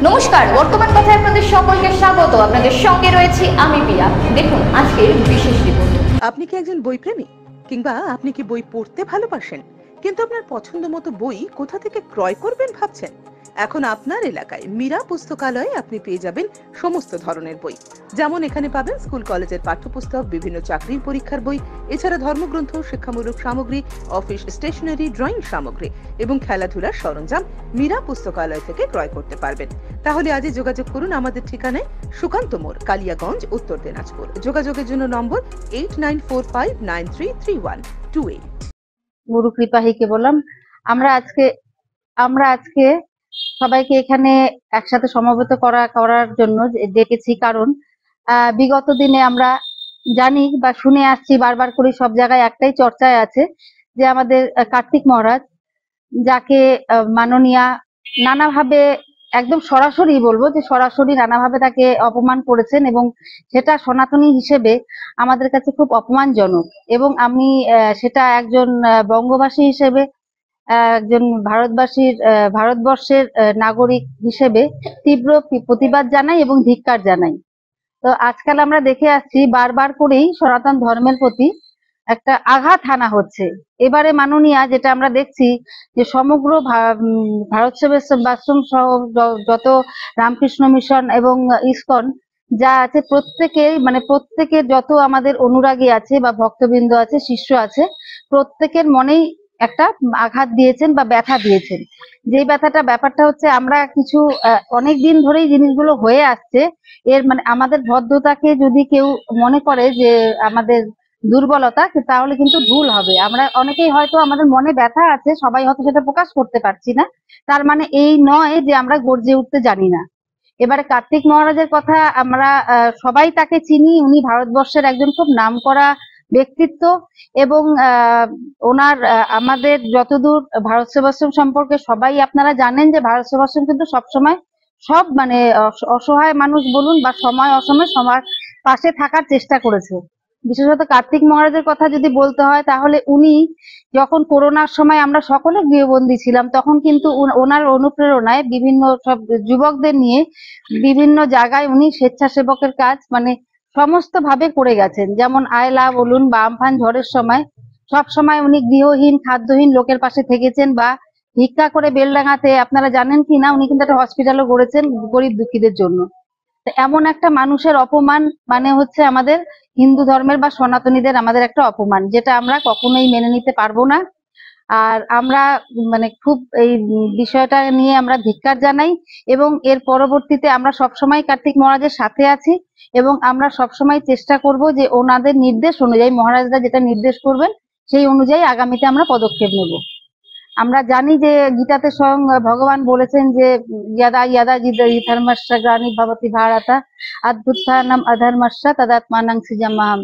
নমস্কার, বর্তমান কথায় আপনাদের সকলকে স্বাগত। আপনাদের সঙ্গে রয়েছি আমি পিয়া। দেখুন আজকের বিশেষ রিপোর্ট। আপনি কি একজন বই প্রেমী, কিংবা আপনি কি বই পড়তে ভালোবাসেন কিন্তু আপনার পছন্দ মতো বই কোথা থেকে ক্রয় করবেন ভাবছেন? এখন আপনার এলাকায় মীরা পুস্তকালয়ে আপনি পেয়ে যাবেন সমস্ত ধরনের বই। যেমন এখানে পাবেন স্কুল কলেজের পাঠ্যপুস্তক, বিভিন্ন চাকরির পরীক্ষার বই, এছাড়া ধর্মগ্রন্থ, শিক্ষামূলক সামগ্রী, অফিস স্টেশনারি, ড্রয়িং সামগ্রী এবং খেলাধুলার সরঞ্জাম মীরা পুস্তকালয় থেকে ক্রয় করতে পারবেন। তাহলে আজই যোগাযোগ করুন আমাদের ঠিকানায়, সুকান্ত মোড়, কালিয়াগঞ্জ, উত্তর দিনাজপুর। যোগাযোগের জন্য নম্বর 8945933128। গুরু কৃপাহীকে বললাম আমরা আজকে সবাইকে এখানে একসাথে সমবেত করার জন্য ডেকেছি। কারণ বিগত দিনে আমরা জানি বা শুনে আসছি, বারবার করে সব জায়গায় একটাই চর্চায় আছে যে আমাদের কার্তিক মহারাজ, যাকে মাননীয়া নানাভাবে, একদম সরাসরি বলবো যে সরাসরি নানাভাবে তাকে অপমান করেছেন, এবং সেটা সনাতনী হিসেবে আমাদের কাছে খুব অপমানজনক। এবং আমি সেটা একজন বঙ্গবাসী হিসেবে, একজন ভারতবর্ষের নাগরিক হিসেবে তীব্র প্রতিবাদ জানাই এবং ধিক্কার জানাই। তো আজকাল আমরা দেখে আসছি বারবার করেই সনাতন ধর্মের প্রতি একটা আঘাত হানা হচ্ছে। এবারে মাননীয়া, যেটা আমরা দেখছি যে সমগ্র ভারত সেবাশ্রম সহ যত রামকৃষ্ণ মিশন এবং ইসকন যা আছে, প্রত্যেকের যত আমাদের অনুরাগী আছে বা ভক্তবৃন্দ আছে, শিষ্য আছে, প্রত্যেকের মনেই একটা আঘাত দিয়েছেন বা ব্যথা দিয়েছেন। যেই ব্যাপারটা হচ্ছে, আমরা কিছু অনেক দিন ধরেই জিনিসগুলো হয়ে আসছে। এর আমাদের ভদ্রতাকে যদি কেউ মনে করে যে আমাদের দুর্বলতা, তাহলে কিন্তু ভুল হবে। আমরা অনেকেই হয়তো আমাদের মনে ব্যথা আছে, সবাই হয়তো সেটা প্রকাশ করতে পারছি না, তার মানে এই নয় যে আমরা গর্জে উঠতে জানি না। এবারে কার্তিক মহারাজের কথা, আমরা সবাই তাকে চিনি। উনি ভারতবর্ষের একজন খুব নামকরা ব্যক্তিত্ব, এবং ওনার আমাদের যতদূর ভারত সেবাশ্রম সম্পর্কে সবাই আপনারা জানেন যে ভারত সেবাশ্রম কিন্তু সবসময় সব অসহায় মানুষ বলুন বা সময় অসময় সবার পাশে থাকার চেষ্টা করেছে। বিশেষত কার্তিক মহারাজের কথা যদি বলতে হয়, তাহলে উনি যখন করোনার সময় আমরা সকলে গৃহবন্দী ছিলাম, তখন কিন্তু ওনার অনুপ্রেরণায় বিভিন্ন সব যুবকদের নিয়ে বিভিন্ন জায়গায় উনি স্বেচ্ছাসেবকের কাজ সমস্ত ভাবে করে গেছেন। যেমন আয়লা বলুন বা আমফান ঝড়ের সময় সব সময় উনি গৃহহীন, খাদ্যহীন লোকের পাশে থেকেছেন, বা ভিক্ষা করে বেলডাঙাতে, আপনারা জানেন কি না, উনি কিন্তু একটা হসপিটালও গড়েছেন গরিব দুঃখীদের জন্য। এমন একটা মানুষের অপমান হচ্ছে আমাদের হিন্দু ধর্মের বা সনাতনীদের আমাদের একটা অপমান, যেটা আমরা কখনোই মেনে নিতে পারবো না। আর আমরা খুব এই বিষয়টা নিয়ে আমরা ধিক্কার জানাই, এবং এর পরবর্তীতে আমরা সবসময় কার্তিক মহারাজের সাথে আছি, এবং আমরা সবসময় চেষ্টা করব যে ওনাদের নির্দেশ অনুযায়ী, মহারাজরা যেটা নির্দেশ করবেন সেই অনুযায়ী আগামীতে আমরা পদক্ষেপ নেব। আমরা জানি যে গীতাতে স্বয়ং ভগবান বলেছেন যে ইয়াদা ইয়াদা ধর্মস্য গ্লানি ভবতি ভারতা অদ্ভুতানাম অধর্মস্য তদাত্মানং সৃজাম্যহম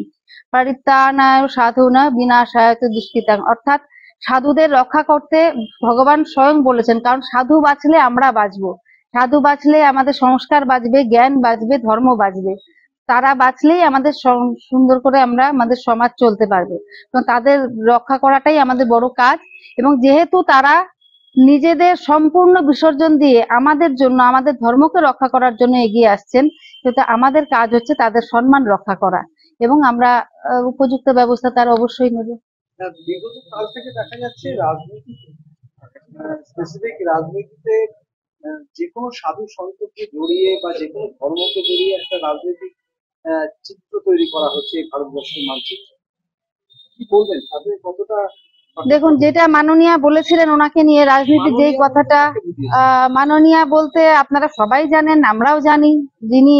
পরিত্রাণায় সাধুনা বিনাশায় দুষ্কৃতাং। অর্থাৎ সাধুদের রক্ষা করতে ভগবান স্বয়ং বলেছেন, কারণ সাধু বাঁচলে আমরা বাঁচবো, সাধু বাঁচলে আমাদের সংস্কার বাঁচবে, জ্ঞান বাঁচবে, ধর্ম বাঁচবে। তারা বাঁচলেই আমাদের সুন্দর করে আমাদের সমাজ চলতে পারবে। তো তাদের রক্ষা করাটাই আমাদের বড় কাজ, এবং যেহেতু তারা নিজেদের সম্পূর্ণ বিসর্জন দিয়ে আমাদের জন্য, আমাদের ধর্মকে রক্ষা করার জন্য এগিয়ে আসছেন, সেটা আমাদের কাজ হচ্ছে তাদের সম্মান রক্ষা করা, এবং আমরা উপযুক্ত ব্যবস্থা তার অবশ্যই নেব। বিগত কাল থেকে দেখা যাচ্ছে রাজনীতিতে যে কোনো সাধু সন্তকে জড়িয়ে বা যে কোনো ধর্মকে জড়িয়ে একটা রাজনৈতিক চিত্র তৈরি করা হচ্ছে ভারতবর্ষের মানচিত্র। কি বলবেন আপনি, কতটা? দেখুন, যেটা মাননীয়া বলেছিলেন ওনাকে নিয়ে রাজনীতি, যেই কথাটা মাননীয়া বলতে আপনারা সবাই জানেন, আমরাও জানি, যিনি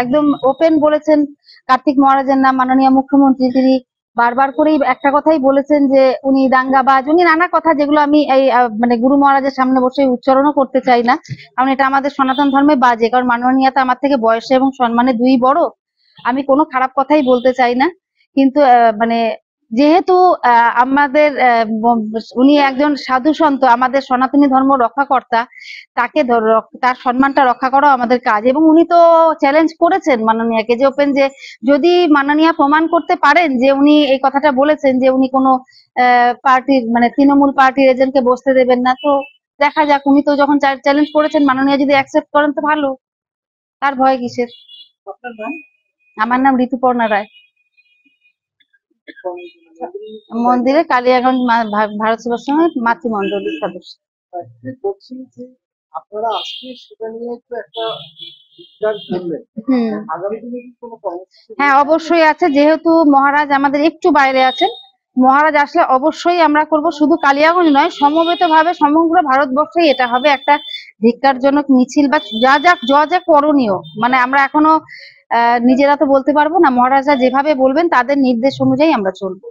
একদম ওপেন বলেছেন কার্তিক মহারাজের নাম, মাননীয় মুখ্যমন্ত্রী, তিনি বারবার করেই একটা কথাই বলেছেন যে উনি দাঙ্গাবাজ, উনি নানা কথা, যেগুলো আমি এই গুরু মহারাজের সামনে বসে উচ্চারণও করতে চাই না, কারণ এটা আমাদের সনাতন ধর্মে বাজে। কারণ মাননীয়া তো আমার থেকে বয়সে এবং সম্মানে দুই বড়, আমি কোনো খারাপ কথাই বলতে চাই না। কিন্তু যেহেতু আমাদের উনি একজন সাধু সন্ত, আমাদের সনাতনী ধর্ম রক্ষাকর্তা, তাকে তার সম্মানটা রক্ষা করাও আমাদের কাজ। এবং উনি তো চ্যালেঞ্জ করেছেন মাননীয়াকে যে ওপেন, যে যদি মাননীয়া প্রমাণ করতে পারেন যে উনি এই কথাটা বলেছেন যে উনি কোনো পার্টির তৃণমূল পার্টির এজেন্টকে বসতে দেবেন না, তো দেখা যাক, উনি তো যখন চ্যালেঞ্জ করেছেন, মাননীয় যদি অ্যাকসেপ্ট করেন তো ভালো, তার ভয় কিসের। আপনার নাম? আমার নাম ঋতুপর্ণা রায়, মন্দিরে কালিয়াগঞ্জ ভারত সেবাশ্রমের মাতৃমণ্ডলীর সদস্য। বলছি যে আপনারা আজকে সেটা নিয়ে তো একটা বিচার করলেন, আগামী দিনে কি কোনো কর্মসূচি? হ্যাঁ, অবশ্যই আছে, যেহেতু মহারাজ আমাদের একটু বাইরে আছেন, মহারাজ আসলে অবশ্যই আমরা করব। শুধু কালিয়াগঞ্জ নয়, সমবেতভাবে সমগ্র ভারতবর্ষেই এটা হবে একটা ধিক্কারজনক মিছিল, বা যা যা করণীয়, মানে আমরা এখনো নিজেরা তো বলতে পারবো না, মহারাজা যেভাবে বলবেন তাদের নির্দেশ অনুযায়ী আমরা চলবো।